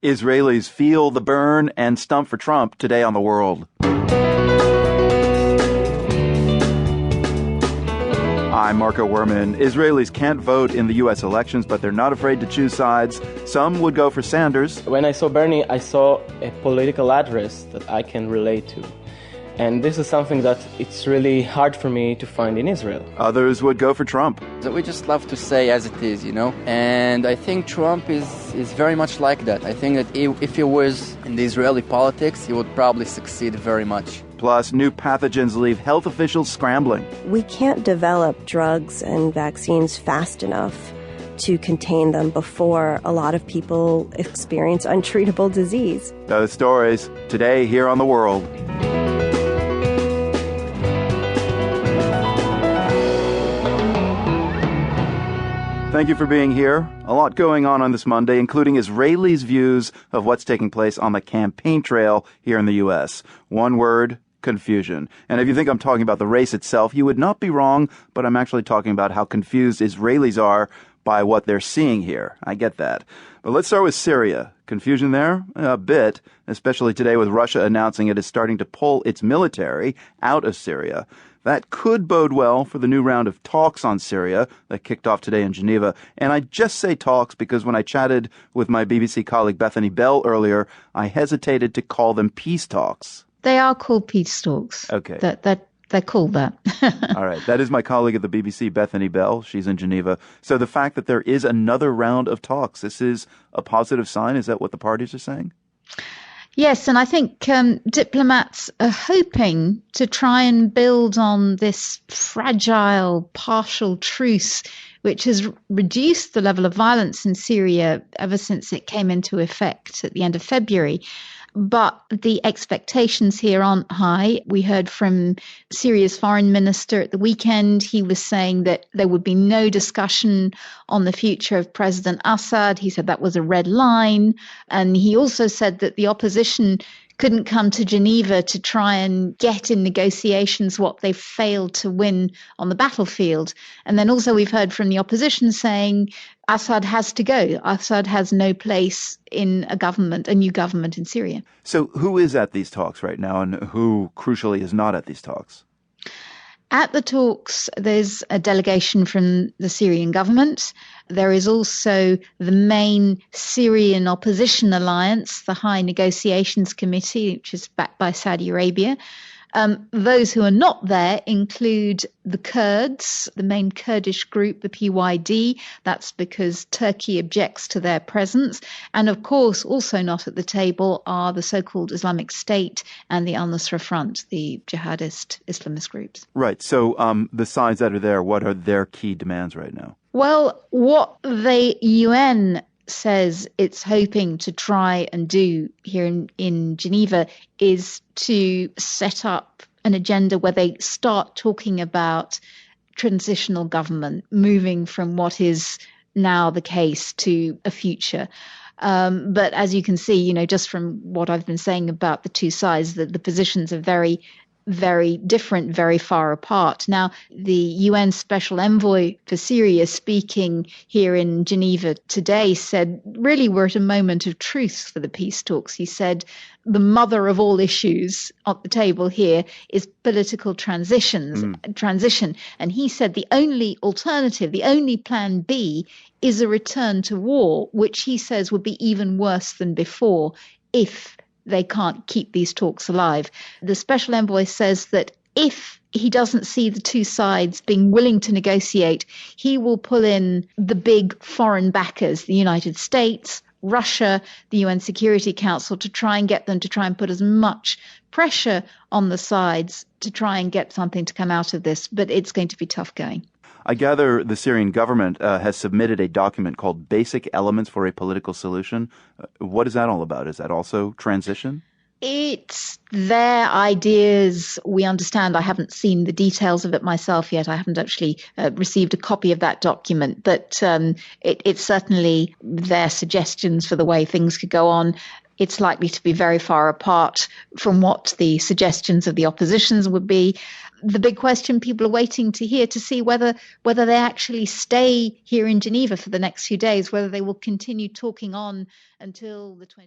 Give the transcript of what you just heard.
Israelis feel the burn and stump for Trump today on The World. I'm Marco Werman. Israelis can't vote in the U.S. elections, but they're not afraid to choose sides. Some would go for Sanders. When I saw Bernie, I saw a political address that I can relate to. And this is something that it's really hard for me to find in Israel. Others would go for Trump. We just love to say as it is, And I think Trump is very much like that. I think that if he was in the Israeli politics, he would probably succeed very much. Plus, new pathogens leave health officials scrambling. We can't develop drugs and vaccines fast enough to contain them before a lot of people experience untreatable disease. Those stories today here on The World. Thank you for being here. A lot going on this Monday, including Israelis' views of what's taking place on the campaign trail here in the U.S. One word, confusion. And if you think I'm talking about the race itself, you would not be wrong, but I'm actually talking about how confused Israelis are by what they're seeing here. I get that. But let's start with Syria. Confusion there? A bit, especially today with Russia announcing it is starting to pull its military out of Syria. That could bode well for the new round of talks on Syria that kicked off today in Geneva. And I just say talks because when I chatted with my BBC colleague Bethany Bell earlier, I hesitated to call them peace talks. They are called peace talks. Okay. They're called that. All right. That is my colleague at the BBC, Bethany Bell. She's in Geneva. So the fact that there is another round of talks, this is a positive sign. Is that what the parties are saying? Yes, and I think diplomats are hoping to try and build on this fragile, partial truce, which has reduced the level of violence in Syria ever since it came into effect at the end of February. But the expectations here aren't high. We heard from Syria's foreign minister at the weekend. He was saying that there would be no discussion on the future of President Assad. He said that was a red line. And he also said that the opposition couldn't come to Geneva to try and get in negotiations what they failed to win on the battlefield. And then also we've heard from the opposition saying Assad has to go. Assad has no place in a new government in Syria. So who is at these talks right now and who, crucially, is not at these talks? At the talks, there's a delegation from the Syrian government. There is also the main Syrian opposition alliance, the High Negotiations Committee, which is backed by Saudi Arabia. Those who are not there include the Kurds, the main Kurdish group, the PYD. That's because Turkey objects to their presence. And of course, also not at the table are the so-called Islamic State and the Al-Nusra Front, the jihadist Islamist groups. Right. So the sides that are there, what are their key demands right now? Well, what the UN says it's hoping to try and do here in Geneva is to set up an agenda where they start talking about transitional government, moving from what is now the case to a future. But as you can see, just from what I've been saying about the two sides, the positions are very, very different, very far apart. Now, the UN Special Envoy for Syria speaking here in Geneva today said, really, we're at a moment of truth for the peace talks. He said, the mother of all issues at the table here is political transition. And he said the only alternative, the only plan B is a return to war, which he says would be even worse than before if they can't keep these talks alive. The special envoy says that if he doesn't see the two sides being willing to negotiate, he will pull in the big foreign backers, the United States, Russia, the UN Security Council, to try and get them to try and put as much pressure on the sides to try and get something to come out of this. But it's going to be tough going. I gather the Syrian government has submitted a document called Basic Elements for a Political Solution. What is that all about? Is that also transition? It's their ideas. We understand. I haven't seen the details of it myself yet. I haven't actually received a copy of that document, but it's certainly their suggestions for the way things could go on. It's likely to be very far apart from what the suggestions of the oppositions would be. The big question people are waiting to hear to see whether they actually stay here in Geneva for the next few days, whether they will continue talking on until the 20th.